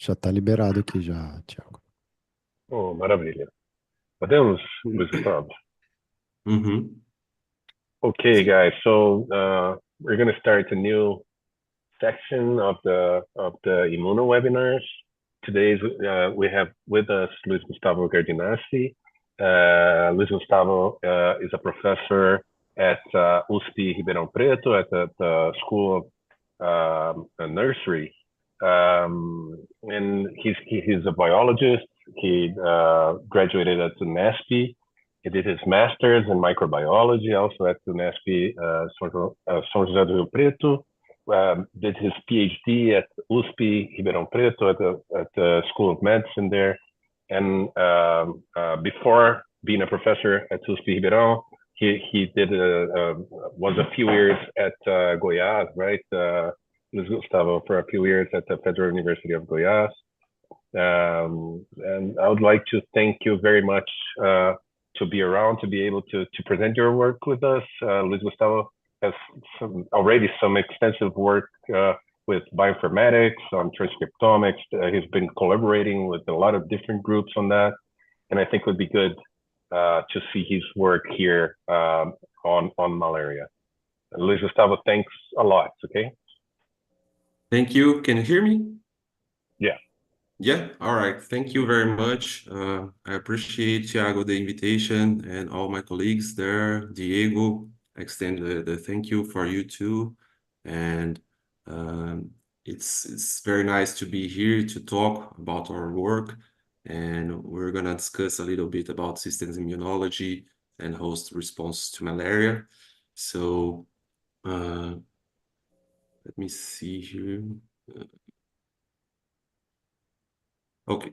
Já tá liberado aqui já, Thiago. Oh, maravilha. Podemos, Luiz Gustavo? Mm-hmm. Okay, guys. So we're going to start a new section of the immuno webinars. Today's we have with us Luiz Gustavo Gardinassi. Luiz Gustavo is a professor at USP Ribeirão Preto at the School of Nursery, and he's a biologist. He graduated at UNESP. He did his master's in microbiology also at UNESP São José do Rio Preto. Did his PhD at USP Ribeirão Preto at the School of Medicine there. And before being a professor at USP Ribeirão, he did was a few years at Goiás, right? Luiz Gustavo, for a few years at the Federal University of Goiás. And I would like to thank you very much to be around, to be able to present your work with us. Luiz Gustavo has already some extensive work with bioinformatics, on transcriptomics. He's been collaborating with a lot of different groups on that. And I think it would be good to see his work here on malaria. Luiz Gustavo, thanks a lot, okay? Thank you. Can you hear me? Yeah. Yeah, all right. Thank you very much. I appreciate, Thiago, the invitation and all my colleagues there. Diego, I extend the thank you for you too. And it's very nice to be here to talk about our work. And we're going to discuss a little bit about systems immunology and host response to malaria. So let me see here. Okay.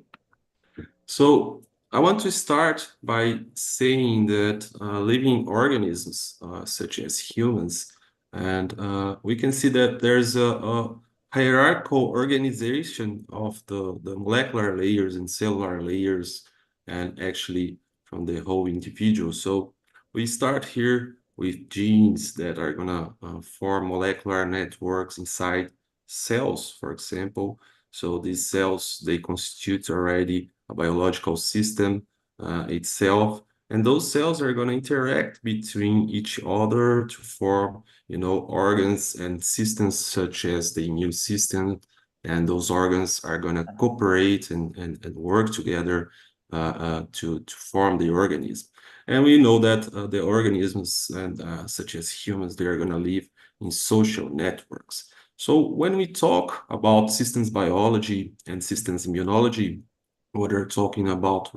So I want to start by saying that living organisms, such as humans, and we can see that there's a hierarchical organization of the molecular layers and cellular layers, and actually from the whole individual. So we start here with genes that are gonna form molecular networks inside cells, for example. So these cells, they constitute already a biological system itself, and those cells are going to interact between each other to form, organs and systems such as the immune system, and those organs are going to cooperate and work together to form the organism. And we know that the organisms, and such as humans, they are going to live in social networks. So when we talk about systems biology and systems immunology, what we're talking about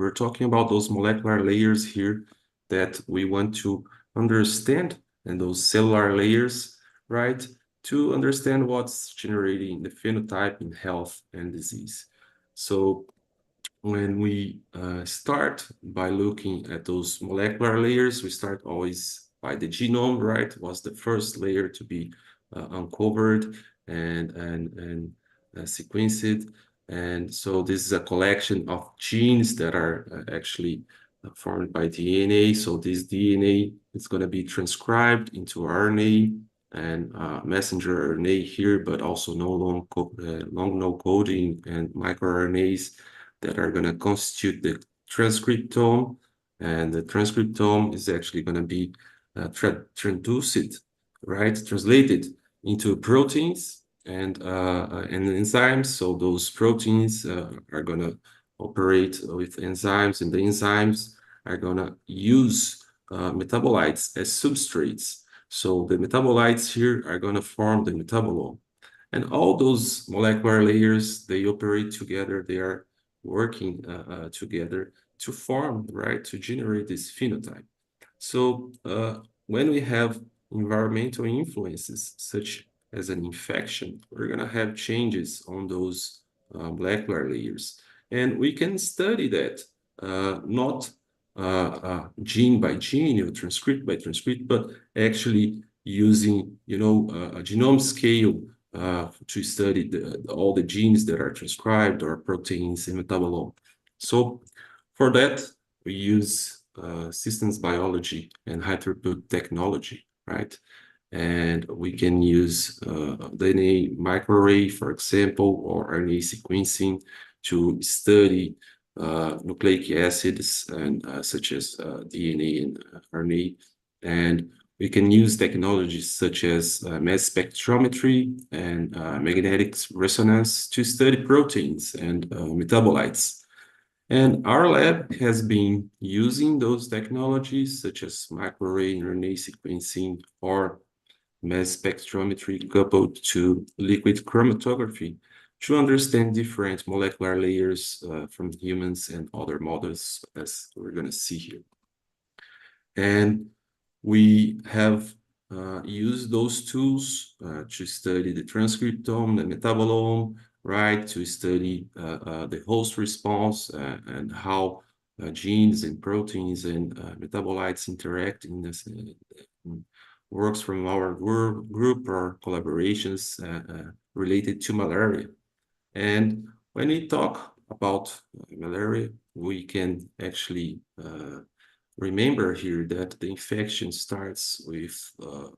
those molecular layers here that we want to understand, and those cellular layers, right, to understand what's generating the phenotype in health and disease. So when we start by looking at those molecular layers, we start always by the genome, right? Was the first layer to be uncovered and sequenced. And so this is a collection of genes that are actually formed by DNA. So this DNA is going to be transcribed into RNA and messenger RNA here, but also long no coding and microRNAs that are going to constitute the transcriptome. And the transcriptome is actually going to be traduced, right? Translated into proteins and enzymes. So those proteins are going to operate with enzymes, and the enzymes are going to use metabolites as substrates. So the metabolites here are going to form the metabolome. And all those molecular layers, they operate together. They are working together to form, right, to generate this phenotype. So when we have environmental influences, such as an infection, we're going to have changes on those molecular layers. And we can study that not gene by gene or transcript by transcript, but actually using, a genome scale to study all the genes that are transcribed, or proteins in metabolome. So for that, we use systems biology and high throughput technology, right? and we can use DNA microarray, for example, or RNA sequencing to study nucleic acids and such as DNA and RNA. And we can use technologies such as mass spectrometry and magnetic resonance to study proteins and metabolites. And our lab has been using those technologies such as microarray and RNA sequencing or mass spectrometry coupled to liquid chromatography to understand different molecular layers from humans and other models, as we're going to see here. And we have used those tools to study the transcriptome, the metabolome, right, to study the host response and how genes and proteins and metabolites interact in this works from our group or collaborations related to malaria. And when we talk about malaria, we can actually remember here that the infection starts with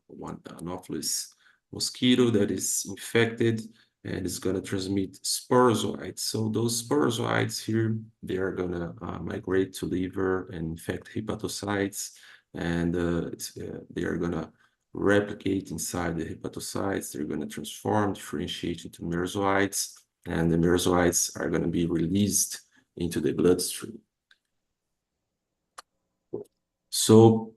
one Anopheles mosquito that is infected and is going to transmit sporozoites. So those sporozoites here, they are going to migrate to liver and infect hepatocytes, and they are going to replicate inside the hepatocytes. They're going to transform, differentiate into merozoites, and the merozoites are going to be released into the bloodstream. So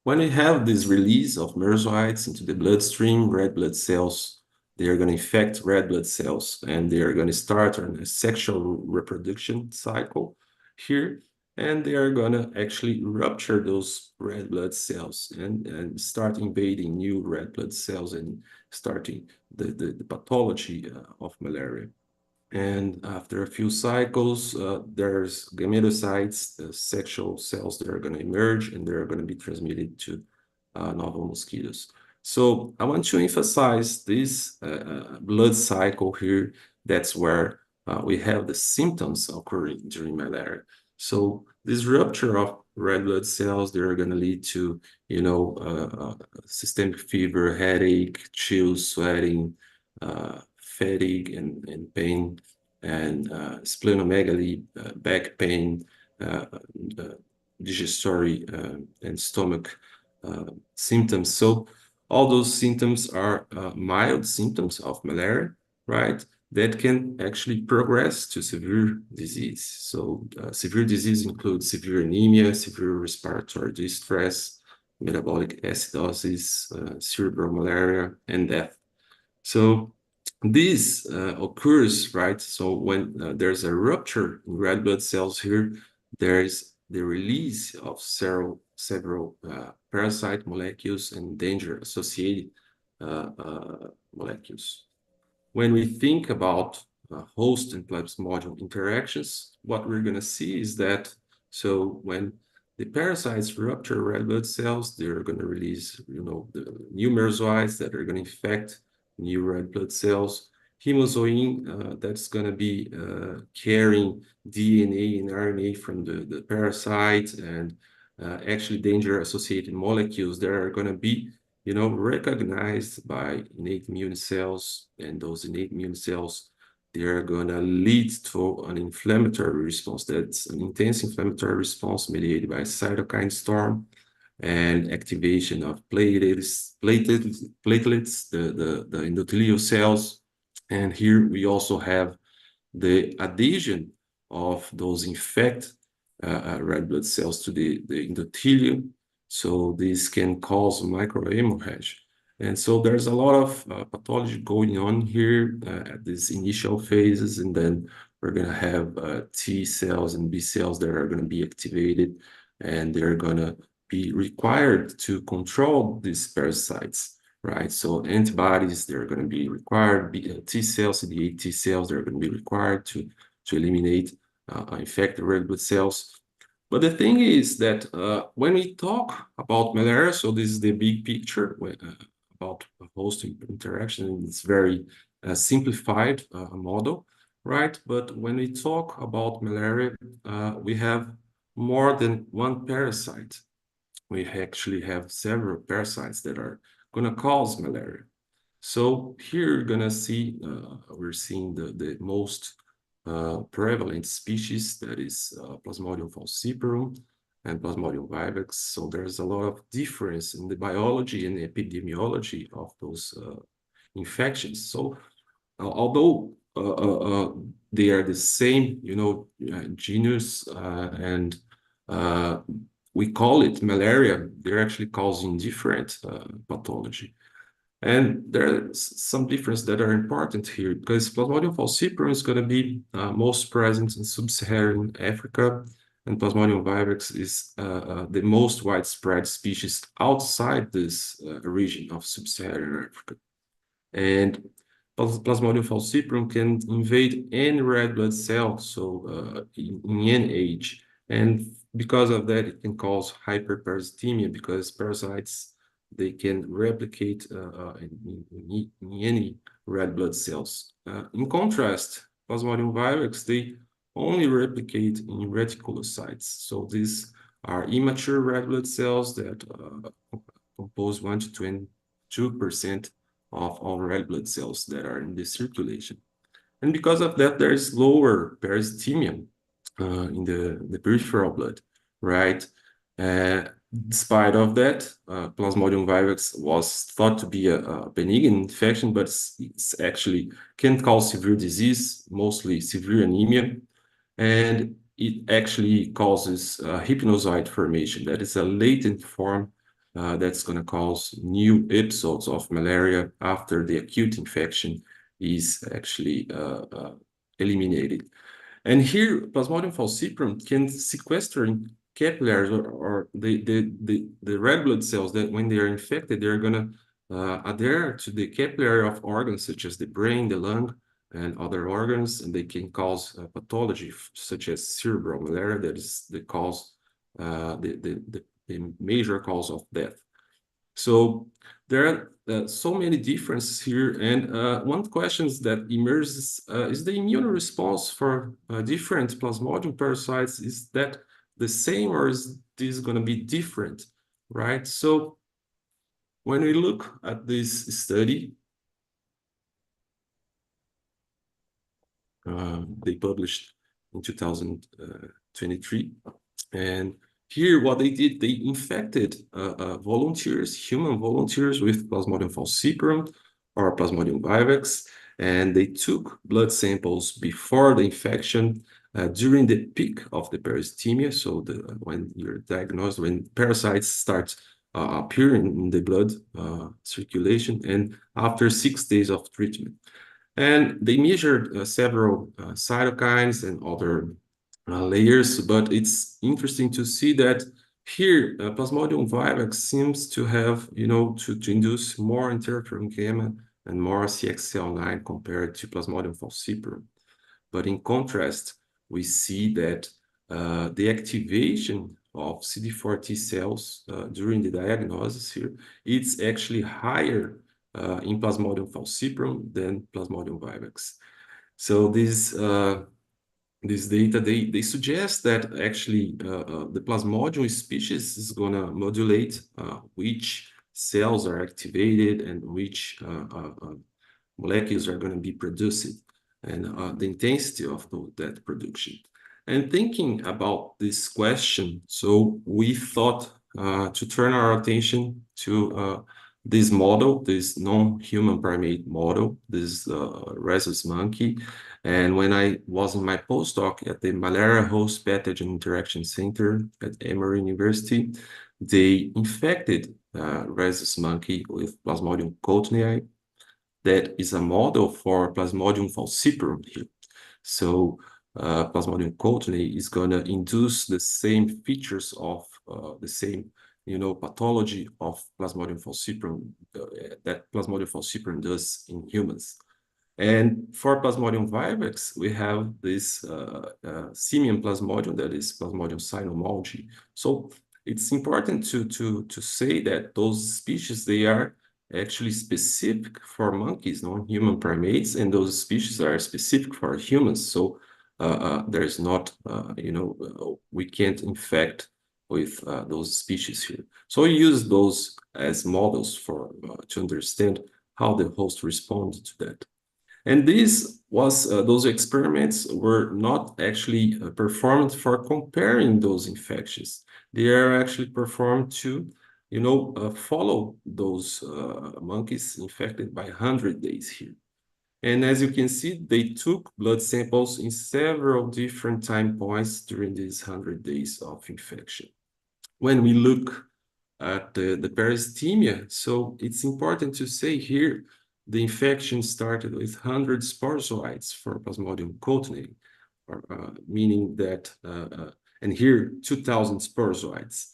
when we have this release of merozoites into the bloodstream, red blood cells, they are going to infect red blood cells, and they are going to start on a sexual reproduction cycle here, and they are going to actually rupture those red blood cells and start invading new red blood cells and starting the pathology of malaria. And after a few cycles, there's gametocytes, the sexual cells that are going to emerge, and they're going to be transmitted to novel mosquitoes. So I want to emphasize this blood cycle here. That's where we have the symptoms occurring during malaria. So this rupture of red blood cells, they're going to lead to, systemic fever, headache, chills, sweating, fatigue and pain, and splenomegaly, back pain, digestory and stomach symptoms. So all those symptoms are mild symptoms of malaria, right? That can actually progress to severe disease. So severe disease includes severe anemia, severe respiratory distress, metabolic acidosis, cerebral malaria, and death. So this occurs, right? So when there's a rupture in red blood cells here, there's the release of several parasite molecules and danger-associated molecules. When we think about host and plasmodium interactions, what we're going to see is that, so when the parasites rupture red blood cells, they're going to release, the new merozoites that are going to infect new red blood cells. Hemozoin, that's going to be carrying DNA and RNA from the parasite, and actually danger-associated molecules that are going to be recognized by innate immune cells, and those innate immune cells, they're going to lead to an inflammatory response. That's an intense inflammatory response mediated by cytokine storm and activation of platelets, the endothelial cells. And here we also have the adhesion of those infected red blood cells to the endothelium. So this can cause microhemorrhage. And so there's a lot of pathology going on here at these initial phases, and then we're going to have T cells and B cells that are going to be activated, and they're going to be required to control these parasites, right? So antibodies, they're going to be required. T cells, CD8 T cells, they're going to be required to eliminate infected red blood cells. But the thing is that when we talk about malaria, so this is the big picture about host interaction. It's very simplified model, right? But when we talk about malaria, we have more than one parasite. We actually have several parasites that are gonna cause malaria. So here you're gonna see, we're seeing the most prevalent species, that is Plasmodium falciparum and Plasmodium vivax. So there's a lot of difference in the biology and epidemiology of those infections. So although they are the same, genus, and we call it malaria, they're actually causing different pathology. And there's some difference that are important here, because Plasmodium falciparum is going to be most present in sub-Saharan Africa, and Plasmodium vivax is the most widespread species outside this region of sub-Saharan Africa. And Plasmodium falciparum can invade any red blood cell, so in any age. And because of that, it can cause hyperparasitemia, because parasites, they can replicate in any red blood cells. In contrast, Plasmodium vivax, they only replicate in reticulocytes. So these are immature red blood cells that compose 1 to 22% of all red blood cells that are in the circulation. And because of that, there is lower parasitemia in the peripheral blood, right? Despite of that, Plasmodium vivax was thought to be a benign infection, but it's actually can cause severe disease, mostly severe anemia, and it actually causes hypnozoite formation. That is a latent form that's going to cause new episodes of malaria after the acute infection is actually eliminated. And here, Plasmodium falciparum can sequester in capillaries or the red blood cells that when they are infected, they're going to adhere to the capillary of organs such as the brain, the lung, and other organs, and they can cause pathology such as cerebral malaria, that is the cause, the major cause of death. So there are so many differences here, and one question that emerges is the immune response for different Plasmodium parasites. Is that the same, or is this going to be different, right? So when we look at this study, they published in 2023, and here what they did, they infected volunteers, human volunteers, with Plasmodium falciparum or Plasmodium vivax, and they took blood samples before the infection, during the peak of the parasitemia, so when you're diagnosed, when parasites start appearing in the blood circulation, and after 6 days of treatment. And they measured several cytokines and other layers, but it's interesting to see that here Plasmodium vivax seems to have, to induce more interferon gamma and more CXCL9 compared to Plasmodium falciparum. But in contrast, we see that the activation of CD4 T cells during the diagnosis here, it's actually higher in Plasmodium falciparum than Plasmodium vivax. So this data, they suggest that actually the Plasmodium species is going to modulate which cells are activated and which molecules are going to be produced, and the intensity of that production. And thinking about this question, so we thought to turn our attention to this model, this non-human primate model, this rhesus monkey. And when I was in my postdoc at the Malaria Host Pathogen Interaction Center at Emory University, they infected rhesus monkey with Plasmodium courtneyi. That is a model for Plasmodium falciparum here. So Plasmodium courtneyi is going to induce the same features of the same, pathology of Plasmodium falciparum that Plasmodium falciparum does in humans. And for Plasmodium vivax, we have this simian Plasmodium, that is Plasmodium cynomolgi. So it's important to say that those species, they are actually specific for monkeys, non-human primates, and those species are specific for humans. So there is not, we can't infect with those species here. So we use those as models for to understand how the host responded to that. And those experiments were not actually performed for comparing those infections. They are actually performed to, follow those monkeys infected by 100 days here. And as you can see, they took blood samples in several different time points during these 100 days of infection. When we look at the peristhemia, so it's important to say here, the infection started with 100 sporozoites for Plasmodium cotinei, meaning that, and here 2,000 sporozoites.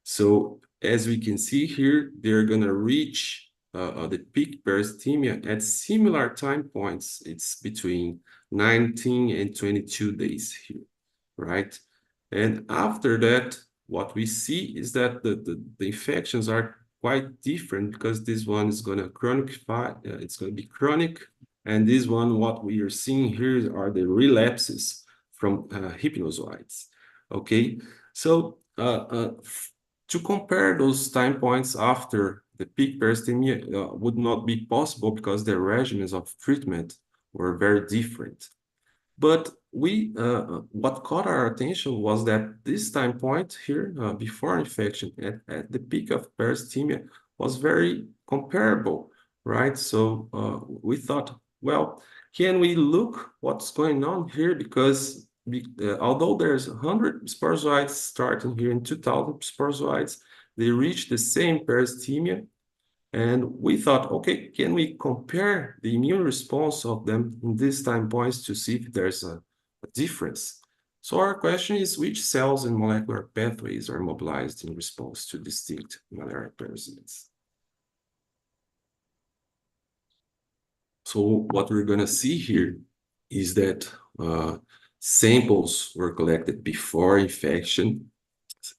So as we can see here, they're going to reach the peak peristhemia at similar time points. It's between 19 and 22 days here, right? And after that, what we see is that the infections are quite different, because this one is going to chronicify, it's going to be chronic. And this one, what we are seeing here are the relapses from hypnozoites. Okay, so to compare those time points after the peak peristhemia would not be possible, because the regimens of treatment were very different. But what caught our attention was that this time point here, before infection, at the peak of peristhemia, was very comparable, right? So we thought, well, can we look what's going on here? Because although there's 100 sporozoites starting here in 2,000 sporozoites, they reach the same peristhemia. And we thought, okay, can we compare the immune response of them in these time points to see if there's a difference? So our question is, which cells and molecular pathways are mobilized in response to distinct malaria parasites? So what we're going to see here is that samples were collected before infection,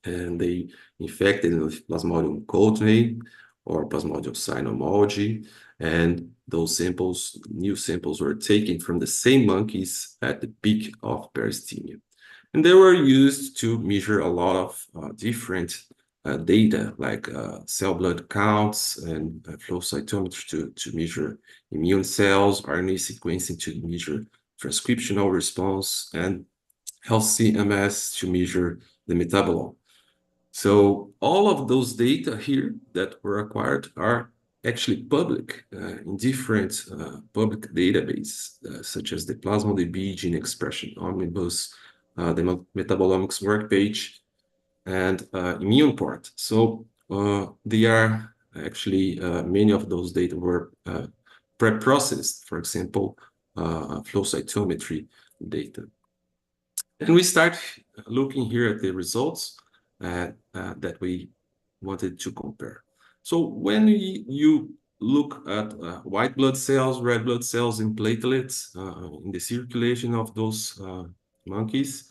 and they infected with Plasmodium cotinei or Plasmodium cynomolgi, and those samples, new samples, were taken from the same monkeys at the peak of peristhemia. And they were used to measure a lot of different data, like cell blood counts and flow cytometry to measure immune cells, RNA sequencing to measure transcriptional response, and health CMS to measure the metabolome. So all of those data here that were acquired are actually public in different public databases, such as the PlasmoDB Gene Expression Omnibus, the Metabolomics Workpage, and ImmunePort. So they are actually, many of those data were pre-processed, for example, flow cytometry data. And we start looking here at the results that we wanted to compare. So when you look at white blood cells, red blood cells, and platelets in the circulation of those monkeys,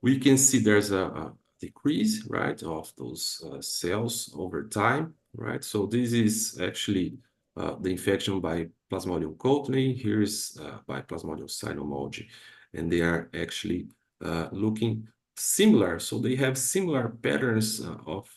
we can see there's a decrease, right, of those cells over time, right? So this is actually the infection by Plasmodium cotinei. Here's by Plasmodium cynomolgi, and they are actually looking similar. So they have similar patterns of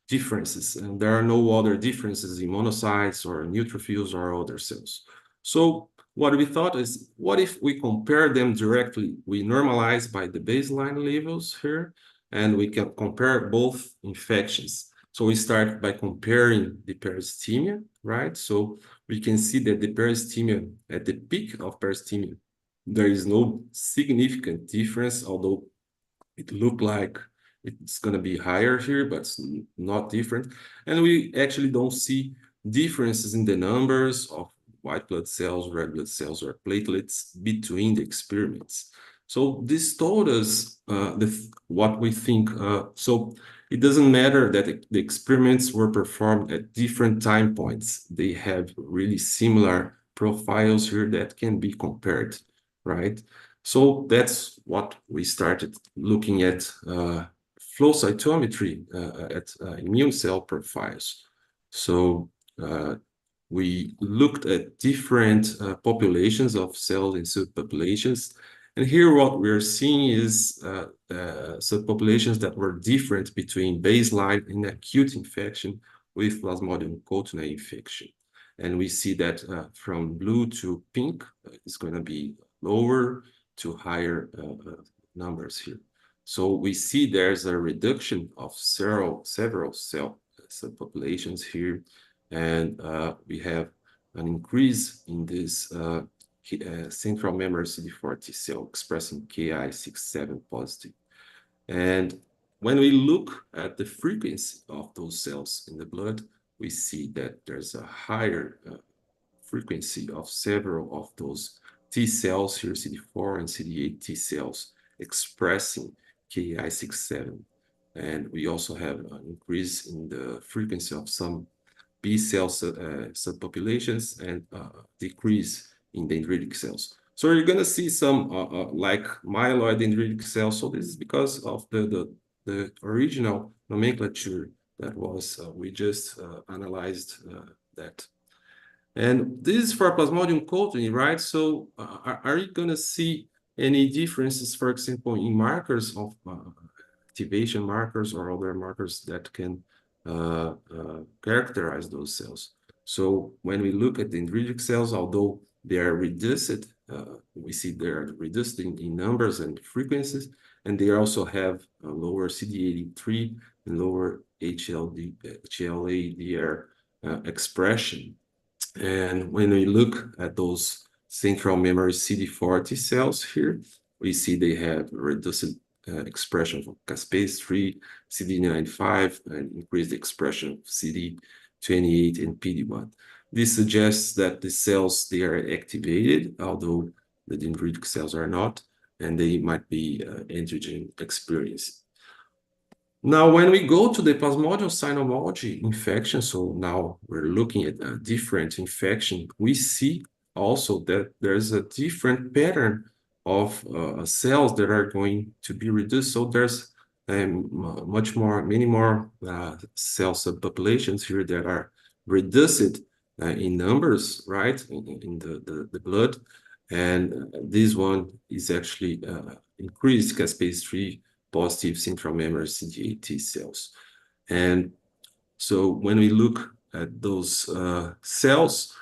differences, and there are no other differences in monocytes or neutrophils or other cells. So what we thought is, what if we compare them directly? We normalize by the baseline levels here, and we can compare both infections. So we start by comparing the peristhemia, right? So we can see that the peristhemia, at the peak of peristhemia, there is no significant difference, although it looked like it's going to be higher here, but it's not different. And we actually don't see differences in the numbers of white blood cells, red blood cells, or platelets between the experiments. So this told us what we think. So it doesn't matter that the experiments were performed at different time points. They have really similar profiles here that can be compared, right? So that's what we started looking at flow cytometry at immune cell profiles. So we looked at different populations of cells in subpopulations, And here what we're seeing is subpopulations that were different between baseline and acute infection with Plasmodium cotunae infection. And we see that from blue to pink is going to be lower to higher numbers here. So we see there's a reduction of several cell subpopulations here, and we have an increase in this central memory CD4 T cell expressing Ki-67 positive. And when we look at the frequency of those cells in the blood, we see that there's a higher frequency of several of those T cells here, CD4 and CD8 T cells, expressing Ki-67. And we also have an increase in the frequency of some B cell subpopulations and decrease in dendritic cells. So you're going to see some like myeloid dendritic cells. So this is because of the original nomenclature that was, we just analyzed that. And this is for Plasmodium cotunae, right? So are you going to see any differences, for example, in markers of activation markers or other markers that can characterize those cells? So when we look at dendritic cells, although they are reduced, we see they are reduced in numbers and frequencies, and they also have a lower CD83 and lower HLA-DR expression. And when we look at those central memory CD4 T cells here, we see they have reduced expression of caspase-3, CD95, and increased expression of CD28 and PD1. This suggests that the cells, they are activated, although the dendritic cells are not, and they might be antigen experienced. Now, when we go to the Plasmodium cynomolgus infection, so now we're looking at a different infection, we see also that there's a different pattern of cells that are going to be reduced. So there's many more cell subpopulations here that are reduced in numbers, right, in the blood. And this one is actually increased caspase-3 positive central memory CD8 T cells. And so when we look at those cells,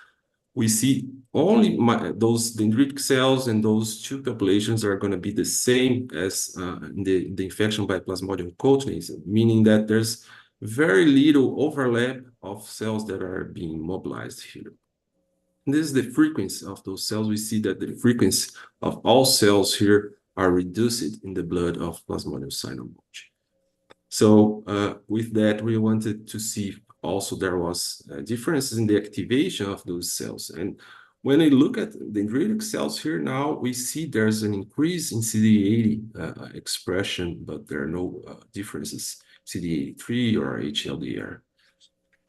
we see only those dendritic cells and those two populations are going to be the same as in the infection by Plasmodium cotunae, meaning that there's very little overlap of cells that are being mobilized here. And this is the frequency of those cells. We see that the frequency of all cells here are reduced in the blood of Plasmodium cynomolgus. So with that, we wanted to see also there was differences in the activation of those cells. And when we look at dendritic cells here now, we see there's an increase in CD80 expression, but there are no differences, CD83 or HLDR.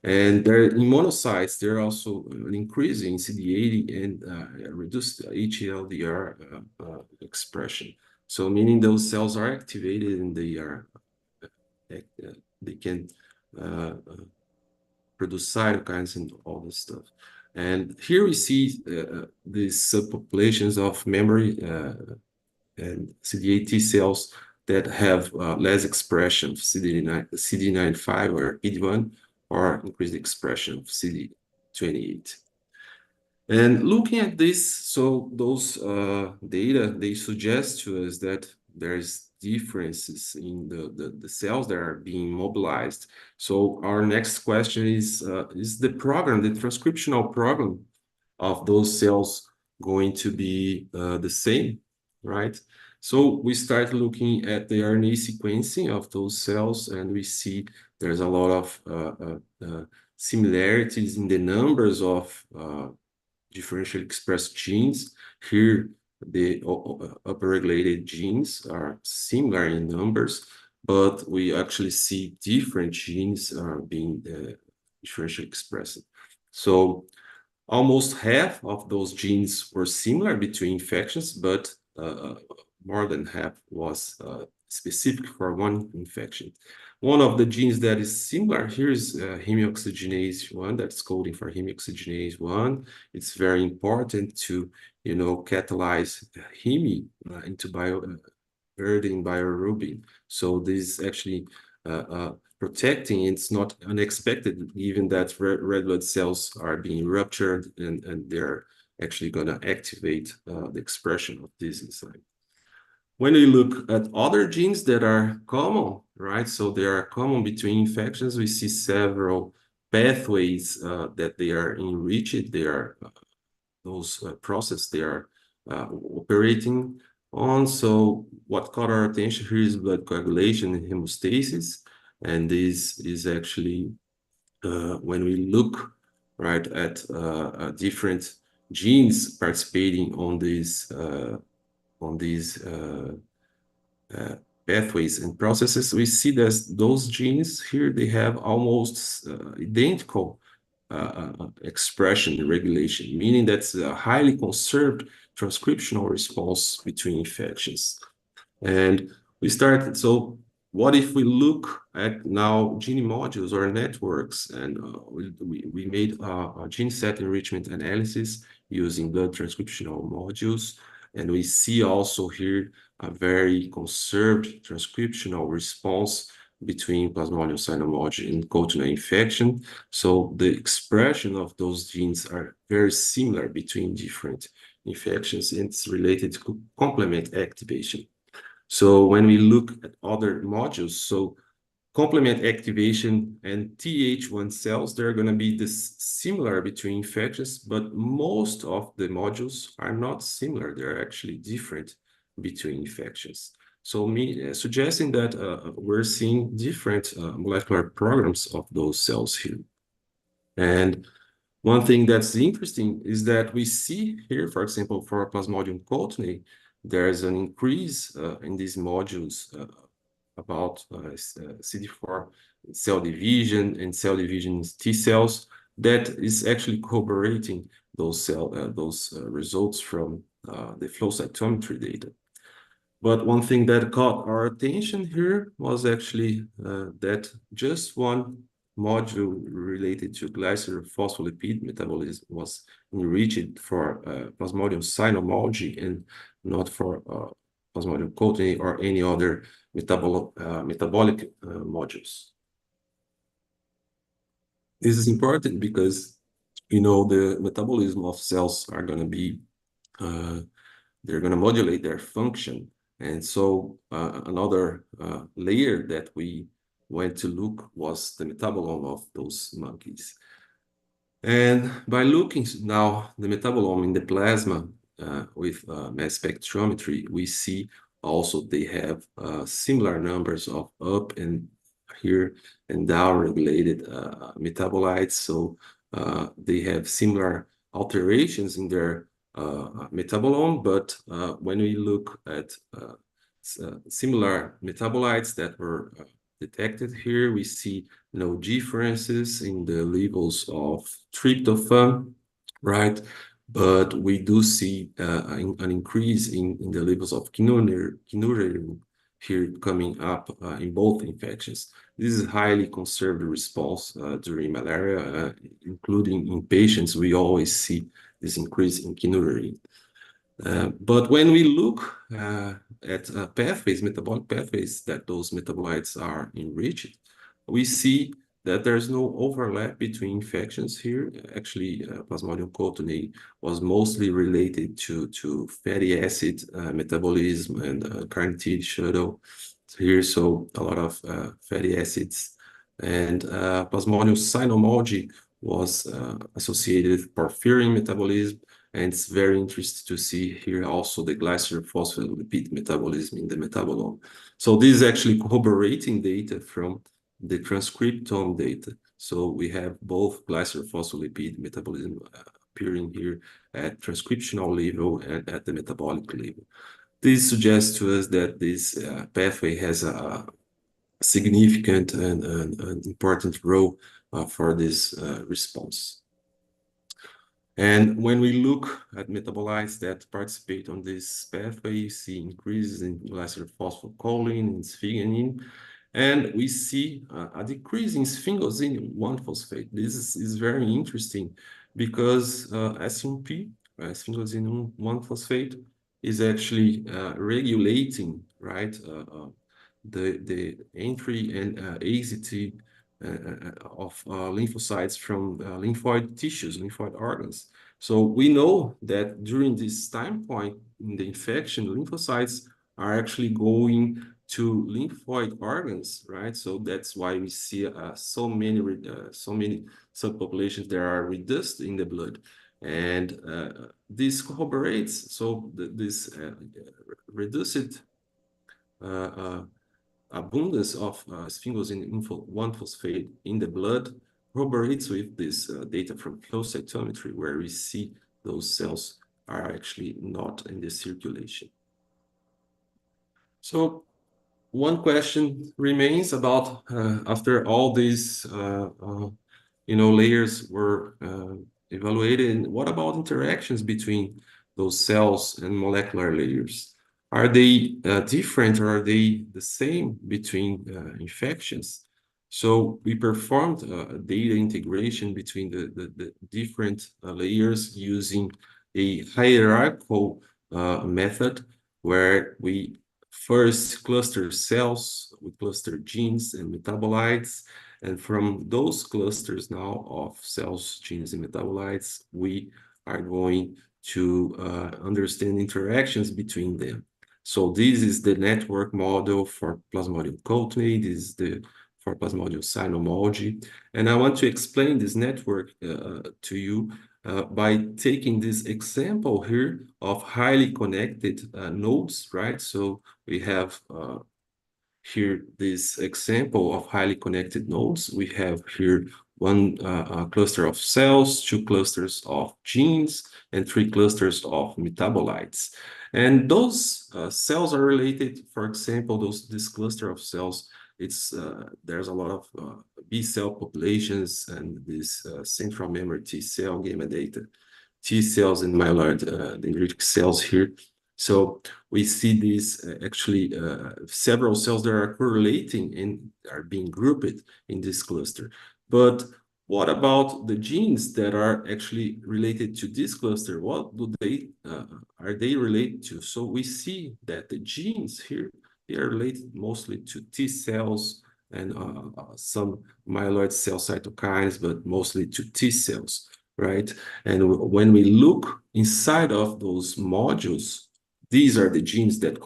And there in monocytes, there are also an increase in CD80 and reduced HLDR expression. So meaning those cells are activated and they can produce cytokines and all this stuff. And here we see these subpopulations of memory and CD8 T cells that have less expression of CD95 or PD1, or increased expression of CD28. And looking at this, so those data, they suggest to us that there's differences in the cells that are being mobilized. So our next question is the program, the transcriptional program of those cells going to be the same, right? So we start looking at the RNA sequencing of those cells, and we see there's a lot of similarities in the numbers of differentially expressed genes. Here, the upregulated genes are similar in numbers, but we actually see different genes being differentially expressed. So almost half of those genes were similar between infections, but more than half was specific for one infection. One of the genes that is similar here is hemioxygenase 1, that's coding for hemioxygenase 1. It's very important to catalyze heme into birding bilirubin. So this is actually protecting. It's not unexpected, given that red blood cells are being ruptured and they're actually going to activate the expression of this enzyme. When we look at other genes that are common, right? So they are common between infections. We see several pathways that they are enriched. They are those processes they are operating on. So what caught our attention here is blood coagulation and hemostasis. And this is actually when we look right at different genes participating on these pathways and processes, we see that those genes here, they have almost identical expression and regulation, meaning that's a highly conserved transcriptional response between infections. And we started, so what if we look at now gene modules or networks, and we made a gene set enrichment analysis using blood transcriptional modules, and we see also here a very conserved transcriptional response between Plasmodium cynomolgi and cotinine infection. So the expression of those genes are very similar between different infections, and it's related to complement activation. So when we look at other modules, so complement activation and Th1 cells, they're going to be this similar between infections, but most of the modules are not similar. They're actually different between infections. So suggesting that we're seeing different molecular programs of those cells here. And one thing that's interesting is that we see here, for example, for Plasmodium cotinei, there is an increase in these modules about CD4 cell division and cell division T cells that is actually corroborating those results from the flow cytometry data. But one thing that caught our attention here was actually that just one module related to glycerophospholipid metabolism was enriched for Plasmodium cynomolgi and not for Plasmodium cotinei or any other metabolic modules. This is important because, the metabolism of cells are going to be, they're going to modulate their function. And so another layer that we went to look was the metabolome of those monkeys. And by looking now the metabolome in the plasma with mass spectrometry, we see also they have similar numbers of up and here and down regulated metabolites. So they have similar alterations in their metabolome, but when we look at similar metabolites that were detected here, we see no differences in the levels of tryptophan, right? But we do see an increase in the levels of kynurenine here coming up in both infections. This is a highly conserved response during malaria, including in patients. We always see this increase in kynurenine. But when we look at pathways, metabolic pathways that those metabolites are enriched, we see that there's no overlap between infections here. Actually, Plasmodium cotinei was mostly related to fatty acid metabolism and carnitine shuttle here, so a lot of fatty acids. And Plasmodium cynomolgi was associated with porphyrin metabolism, and it's very interesting to see here also the glycerophospholipid metabolism in the metabolome. So this is actually corroborating data from the transcriptome data. So we have both glycerophospholipid metabolism appearing here at transcriptional level and at the metabolic level. This suggests to us that this pathway has a significant and important role for this response. And when we look at metabolites that participate on this pathway, you see increases in glycerophosphocholin and sphingosine, and we see a decrease in sphingosine 1-phosphate. This is very interesting because SMP sphingosine 1-phosphate is actually regulating, right, the entry and exit of lymphocytes from lymphoid tissues, lymphoid organs. So we know that during this time point in the infection, lymphocytes are actually going to lymphoid organs, right? So that's why we see so many subpopulations that are reduced in the blood. And this corroborates, so this reduced abundance of sphingosine 1-phosphate in the blood corroborates with this data from flow cytometry, where we see those cells are actually not in the circulation. So one question remains about after all these layers were evaluated, what about interactions between those cells and molecular layers? Are they different, or are they the same between infections? So we performed data integration between the different layers using a hierarchical method, where we first cluster cells, we cluster genes and metabolites, and from those clusters now of cells, genes, and metabolites, we are going to understand interactions between them. So this is the network model for Plasmodium cotinase. This is the for Plasmodium cynomolgi. And I want to explain this network to you by taking this example here of highly connected nodes, right? So we have here this example of highly connected nodes. We have here one cluster of cells, 2 clusters of genes, and 3 clusters of metabolites. And those cells are related, for example, this cluster of cells, there's a lot of B cell populations and this central memory T cell, gamma delta T cells, and myeloid dendritic cells here. So we see these actually several cells that are correlating and are being grouped in this cluster. But what about the genes that are actually related to this cluster? What do they are they related to? So we see that the genes here, they are related mostly to T cells and some myeloid cell cytokines, but mostly to T cells, right? And when we look inside of those modules, these are the genes that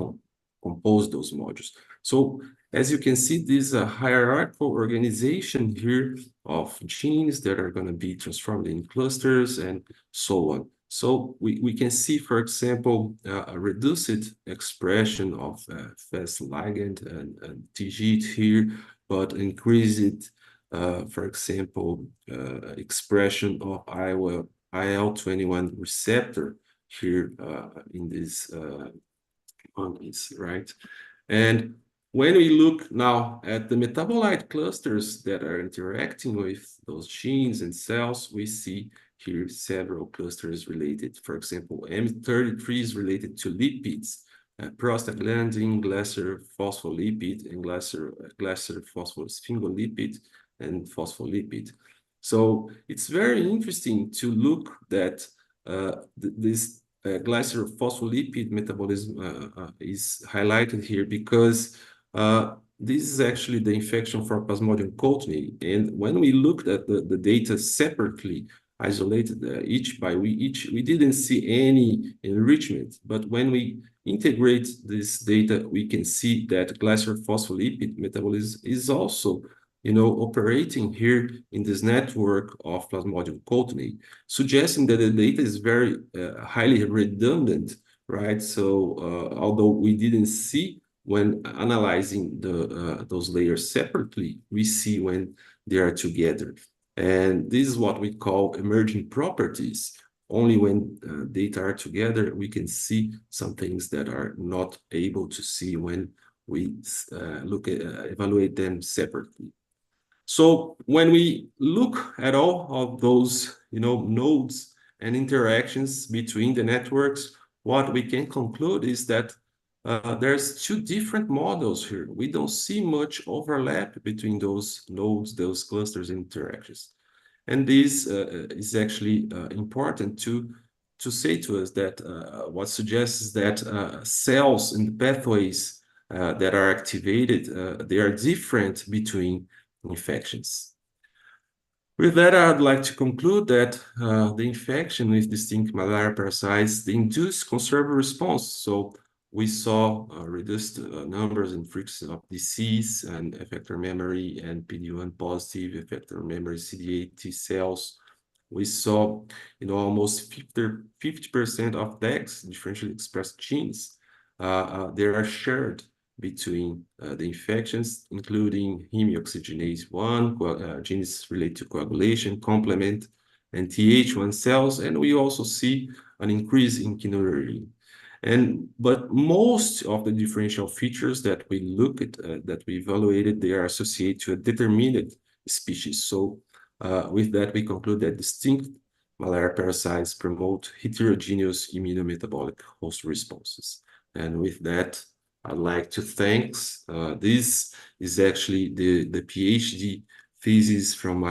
compose those modules. So as you can see, this is a hierarchical organization here of genes that are going to be transformed in clusters and so on. So we can see, for example, a reduced expression of Fas ligand and TIGIT here, but increased, for example, expression of IL-21 receptor here in this monkeys, right? And when we look now at the metabolite clusters that are interacting with those genes and cells, we see here several clusters related. For example, M33 is related to lipids, prostaglandin, glycer phospholipid, and glycer phosphosphingolipid, and phospholipid. So it's very interesting to look at this glycer phospholipid metabolism is highlighted here because this is actually the infection for Plasmodium cotinase. And when we looked at the data separately, isolated we didn't see any enrichment. But when we integrate this data, we can see that glycer phospholipid metabolism is also operating here in this network of Plasmodium cotinase, suggesting that the data is very highly redundant, right? So although we didn't see when analyzing those layers separately, we see when they are together. And this is what we call emerging properties. Only when data are together, we can see some things that are not able to see when we evaluate them separately. So when we look at all of those, nodes and interactions between the networks, what we can conclude is that there's 2 different models here. We don't see much overlap between those nodes, those clusters, and interactions. And this is actually important to to say to us that what suggests that cells and pathways that are activated, they are different between infections. With that, I'd like to conclude that the infection with distinct malaria parasites, they induce conserved response. So we saw reduced numbers and frequency of disease and effector memory and PD-1 positive effector memory CD8 T cells. We saw, almost 50% of DEX, differentially expressed genes, they are shared between the infections, including hemioxygenase 1, genes related to coagulation, complement, and Th1 cells, and we also see an increase in kynurenine. But most of the differential features that we look at, that we evaluated, they are associated to a determined species. So with that, we conclude that distinct malaria parasites promote heterogeneous immunometabolic host responses. And with that, I'd like to thank. This is actually the PhD thesis from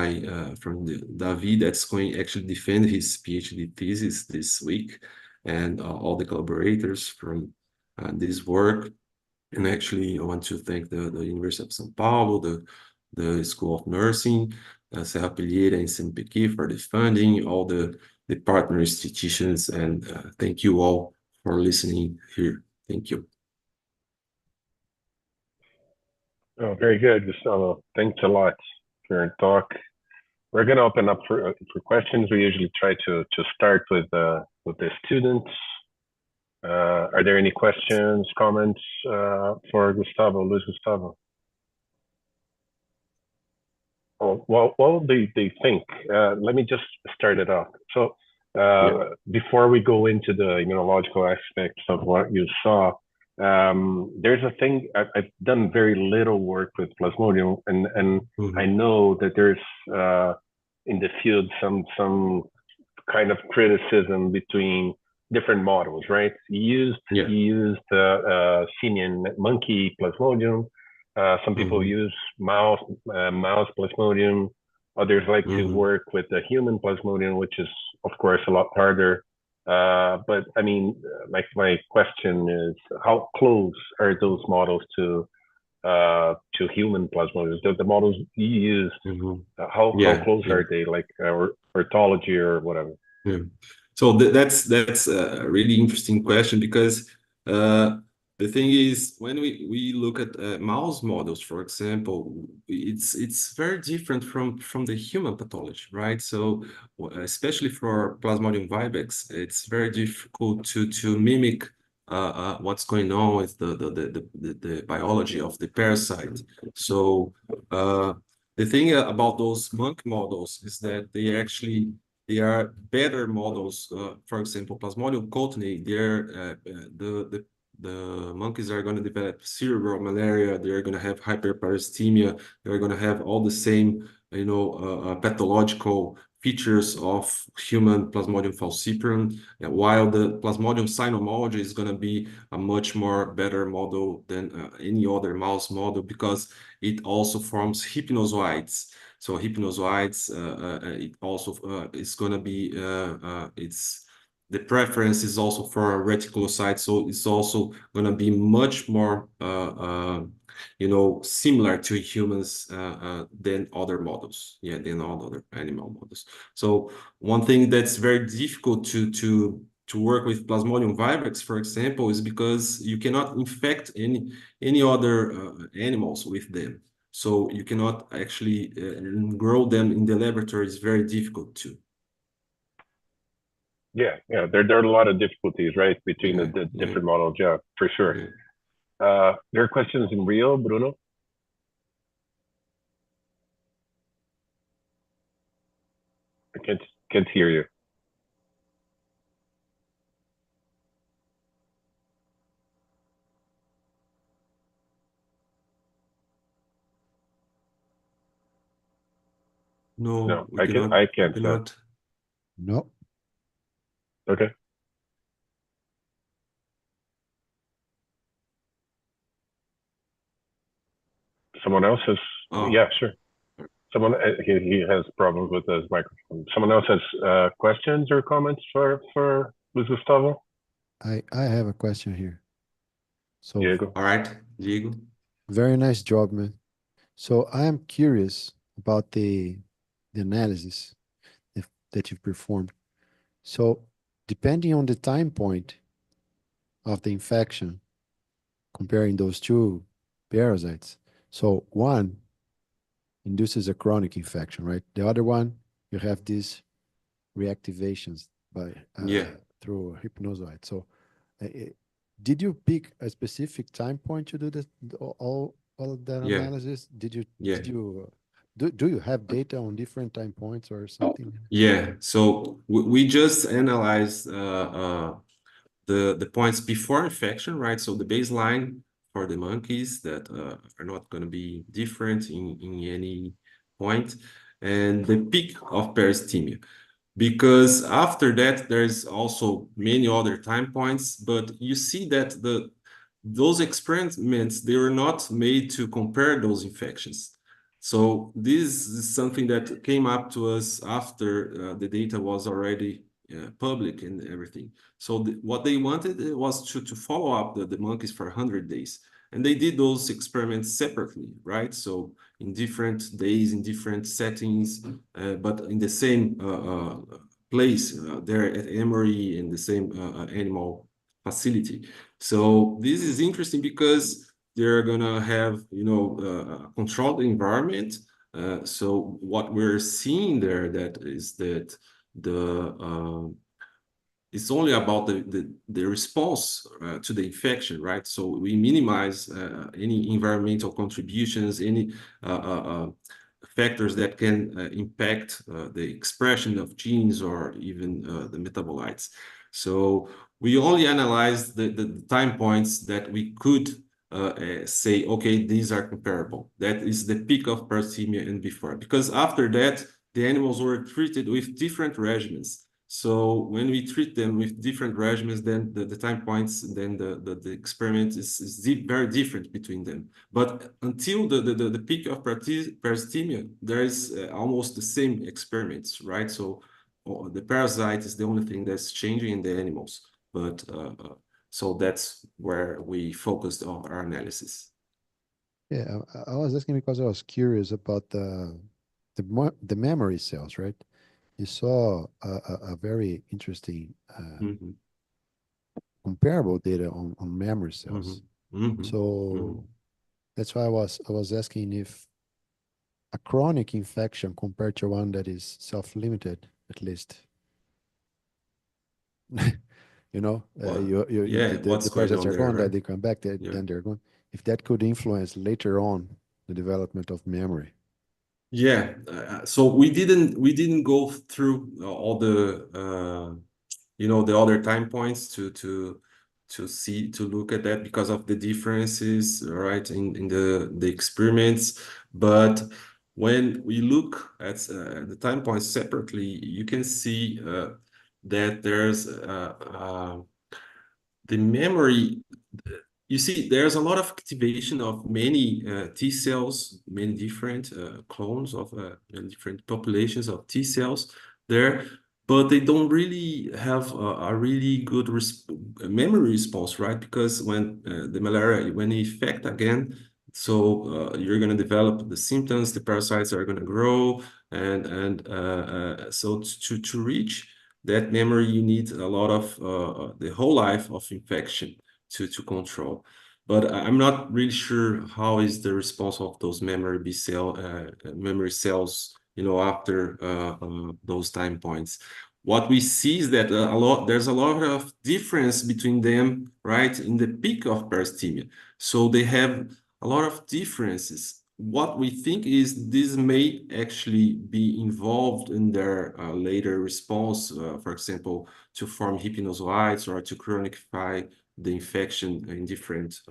David that's going actually defend his PhD thesis this week, and all the collaborators from this work. And actually, I want to thank the University of São Paulo, the School of Nursing, Serra Pilheira and CNPq for the funding, all the partner institutions, and thank you all for listening here. Thank you. Oh, very good, Gustavo. Thanks a lot for your talk. We're going to open up for questions. We usually try to start with the students. Are there any questions, comments for Gustavo, Luiz Gustavo? Oh, well, what do they think? Let me just start it off. So before we go into the immunological aspects of what you saw, there's a thing. I've done very little work with Plasmodium, and I know that there's in the field some kind of criticism between different models, right? He used simian monkey Plasmodium. Some people use mouse Plasmodium. Others like to work with the human Plasmodium, which is of course a lot harder. But I mean, my question is, how close are those models to human Plasmodium? The models you use, how close are they? Like orthology or whatever? Yeah. So that's a really interesting question, because the thing is, when we look at mouse models, for example, it's very different from the human pathology, right? So especially for Plasmodium vivax, it's very difficult to mimic what's going on with the biology of the parasite. So the thing about those monkey models is that they are better models. For example, Plasmodium cotinei, the monkeys are going to develop cerebral malaria. They're going to have hyperparasitemia. They're going to have all the same, pathological features of human Plasmodium falciparum, while the Plasmodium cynomolgus is going to be a much more better model than any other mouse model, because it also forms hypnozoites. So hypnozoites, it also is going to be, the preference is also for reticulocytes, so it's also going to be much more, similar to humans than other models, than all other animal models. So one thing that's very difficult to work with Plasmodium vivax, for example, is because you cannot infect any other animals with them. So you cannot actually grow them in the laboratory. It's very difficult too. Yeah. There are a lot of difficulties, right, between the different models. Yeah, for sure. Yeah. There are questions in Rio, Bruno? I can't hear you. No, I can't. No. Okay. Someone else has. Yeah, sure. Someone he has problems with his microphone. Someone else has questions or comments for Luiz Gustavo? I have a question here. So Diego. All right, Diego. very nice job, man. So I am curious about the analysis that you've performed. So depending on the time point of the infection, comparing those two parasites. So one induces a chronic infection, right? The other one, you have these reactivations by Yeah. through hypnozoite. So did you pick a specific time point to do this, all of that Yeah. analysis? Did you Yeah. do you have data on different time points or something? Yeah. So we just analyzed the points before infection, right? So the baseline for the monkeys that are not going to be different in any point, and the peak of peristhemia. Because after that, there's also many other time points, but you see that those experiments, they were not made to compare those infections. So this is something that came up to us after the data was already public and everything. So what they wanted was to follow up the monkeys for 100 days. And they did those experiments separately, right? So in different days, in different settings, but in the same place there at Emory, in the same animal facility. So this is interesting because they're gonna have, a controlled environment. So what we're seeing there that is that it's only about the response to the infection, right? So we minimize any environmental contributions, any factors that can impact the expression of genes or even the metabolites. So we only analyze the time points that we could say, okay, these are comparable. That is the peak of peristhemia and before. Because after that, the animals were treated with different regimens. So when we treat them with different regimens, then the time points, then the experiment is very different between them. But until the peak of peristhemia, there is almost the same experiments, right? So the parasite is the only thing that's changing in the animals. But so that's where we focused on our analysis. Yeah, I was asking because I was curious about the memory cells, right? You saw a very interesting comparable data on memory cells. So that's why I was asking if a chronic infection compared to one that is self-limited, at least. What's The going parasites on are there, gone, right? that they come back, then they're gone. If that could influence later on the development of memory. Yeah, so we didn't go through all the the other time points to look at that because of the differences, right, in the experiments. But when we look at the time points separately, you can see that there's the memory. You see, there's a lot of activation of many T cells, many different clones of different populations of T cells there, but they don't really have a really good memory response, right? Because when the malaria, when you infect again, so you're going to develop the symptoms, the parasites are going to grow, and so to reach that memory, you need a lot of the whole life of infection to control. But I'm not really sure how is the response of those memory cells, after those time points. What we see is that there's a lot of difference between them, right, in the peak of peristhemia. So they have a lot of differences. What we think is this may actually be involved in their later response, for example, to form hypnozoites or to chronify the infection in different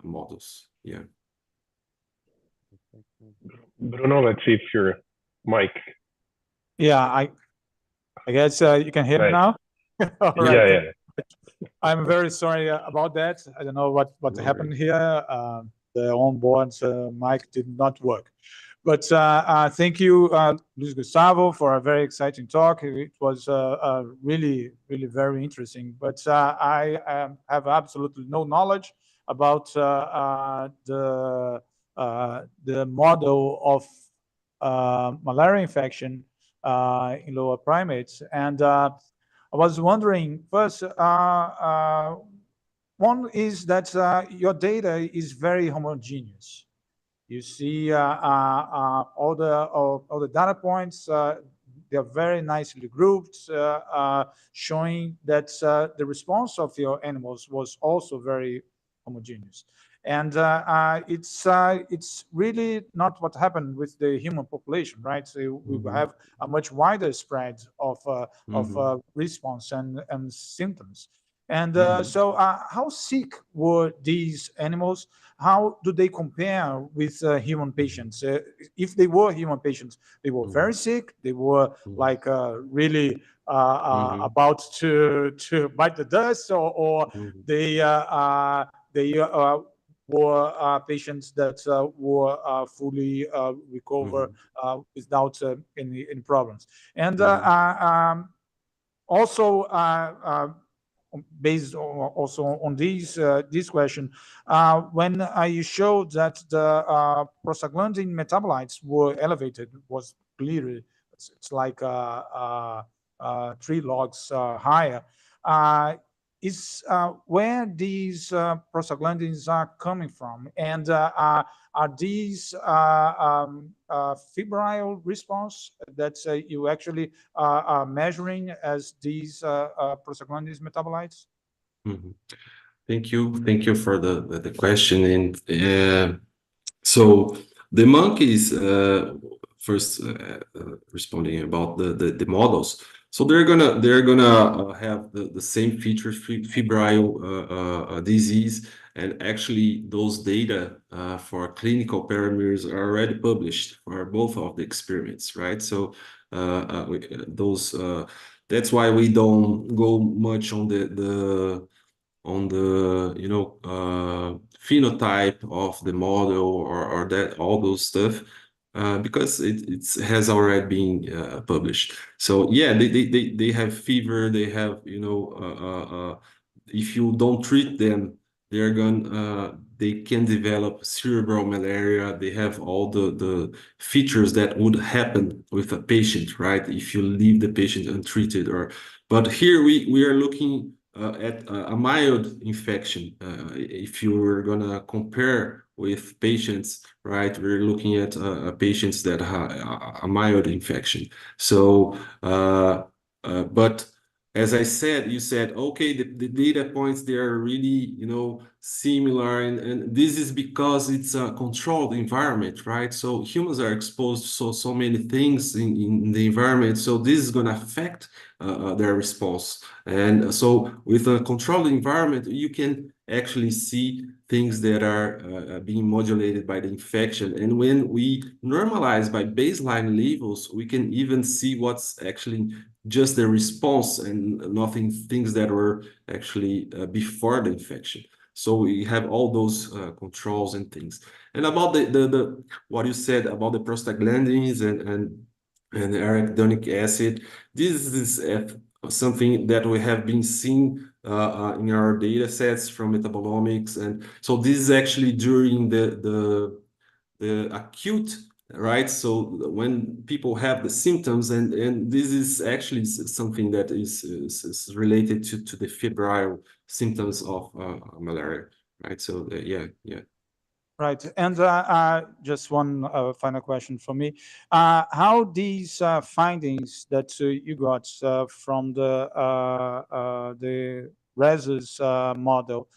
models. Yeah. Bruno, let's see if your mic. Yeah, I guess you can hear me now. All right. Yeah. I'm very sorry about that. I don't know what happened here. The onboard mic did not work. But thank you, Luiz Gustavo, for a very exciting talk. It was really, really very interesting. But I have absolutely no knowledge about the model of malaria infection in lower primates. And I was wondering first, one is that your data is very homogeneous. You see all the data points. They are very nicely grouped, showing that the response of your animals was also very homogeneous. And it's really not what happened with the human population, right? So we have a much wider spread of response and symptoms. And so how sick were these animals? How do they compare with human patients? If they were human patients, they were very sick. They were like really about to bite the dust, or they were patients that were fully recover without any problems. And also based also on this question, when you showed that the prostaglandin metabolites were elevated, was clearly it's like 3 logs higher. Is where these prostaglandins are coming from, and are these febrile response that you actually are measuring as these prostaglandins metabolites? Thank you for the question. And so the monkeys, first responding about the models. So they're gonna have the same features, febrile disease, and actually those data for clinical parameters are already published for both of the experiments, right? So that's why we don't go much on the phenotype of the model or that all those stuff, because it has already been published. So yeah, they have fever, they have if you don't treat them, they can develop cerebral malaria. They have all the features that would happen with a patient, right, if you leave the patient untreated. But here we are looking at a mild infection. If you're gonna compare with patients, right, we're looking at patients that have a mild infection. So, but as I said, you said, okay, the data points, they are really, similar, and this is because it's a controlled environment, right? So humans are exposed to so many things in the environment, so this is going to affect their response. And so with a controlled environment, you can actually see things that are being modulated by the infection. And when we normalize by baseline levels, we can even see what's actually just the response and nothing, things that were actually before the infection. So we have all those controls and things. And about the what you said about the prostaglandins and arachidonic acid, this is something that we have been seeing in our data sets from metabolomics. And so this is actually during the acute, right? So when people have the symptoms, and this is actually something that is related to the febrile symptoms of malaria, right? So yeah. Right. And just one final question for me. How these findings that you got from the Rhesus model,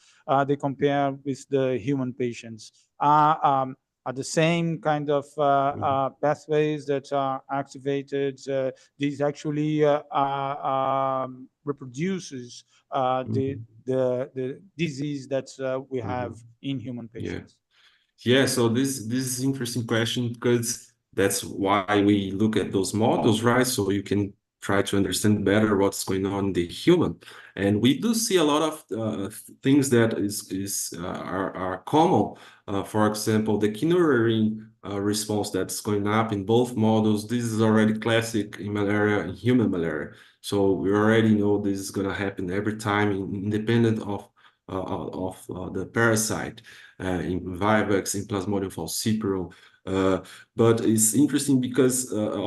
they compare with the human patients? Are the same kind of pathways that are activated? These actually reproduces the disease that we have in human patients. Yeah, so this is an interesting question, because that's why we look at those models, right? So you can try to understand better what's going on in the human. And we do see a lot of things that are common. For example, the kynurenine response that's going up in both models. This is already classic in malaria, in human malaria. So we already know this is going to happen every time, independent of the parasite, in Vivax, in Plasmodium falciparum. But it's interesting because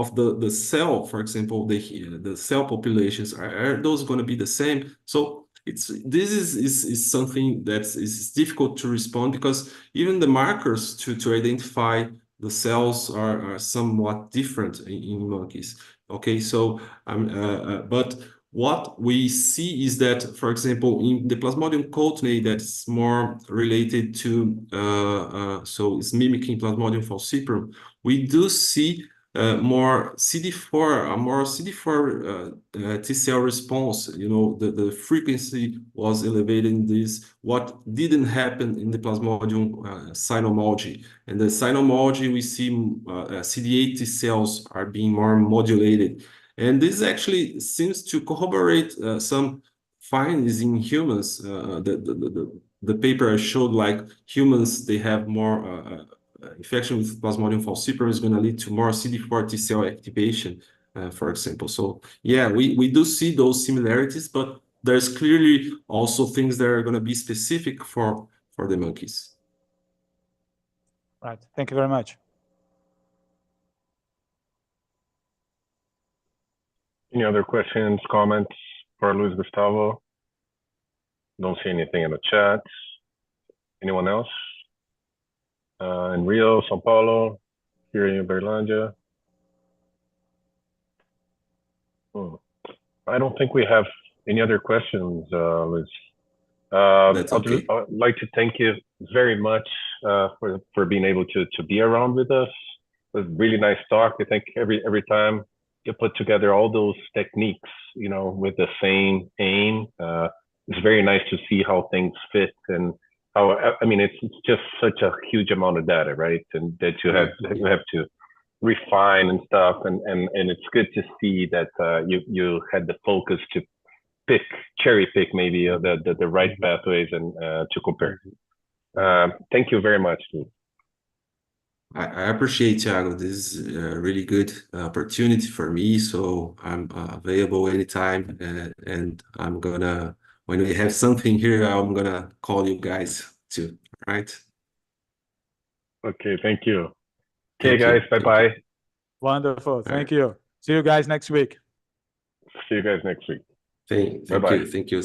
of the cell, for example, the cell populations, are those going to be the same? So this is something that is difficult to respond, because even the markers to identify the cells are somewhat different in monkeys. Okay, so but what we see is that, for example, in the Plasmodium cotonae, that's more related to, so it's mimicking Plasmodium falciparum, we do see more CD4 T cell response. You know, the frequency was elevated in this, what didn't happen in the Plasmodium cynomolgi. And the cynomolgi, we see CD8 T cells are being more modulated. And this actually seems to corroborate some findings in humans. The paper I showed, like humans, they have more infection with Plasmodium falciparum is going to lead to more CD4 T cell activation, for example. So yeah, we do see those similarities, but there's clearly also things that are going to be specific for the monkeys. Right. Thank you very much. Any other questions, comments for Luiz Gustavo? Don't see anything in the chat. Anyone else? In Rio, São Paulo, here in Uberlândia. I don't think we have any other questions, Luiz. That's okay. I'd like to thank you very much for being able to be around with us. It was a really nice talk. I think every time you put together all those techniques, you know, with the same aim, it's very nice to see how things fit, and how, I mean, it's just such a huge amount of data, right? And that you have to refine and stuff, and it's good to see that you had the focus to cherry pick maybe the right pathways and to compare. Thank you very much, Luiz. I appreciate, Thiago. This is a really good opportunity for me, so I'm available anytime, and I'm gonna, when we have something here, I'm gonna call you guys too, right? Okay, thank you. Okay, guys, bye-bye. Wonderful, thank you. See you guys next week. See you guys next week. Thank Bye-bye. you.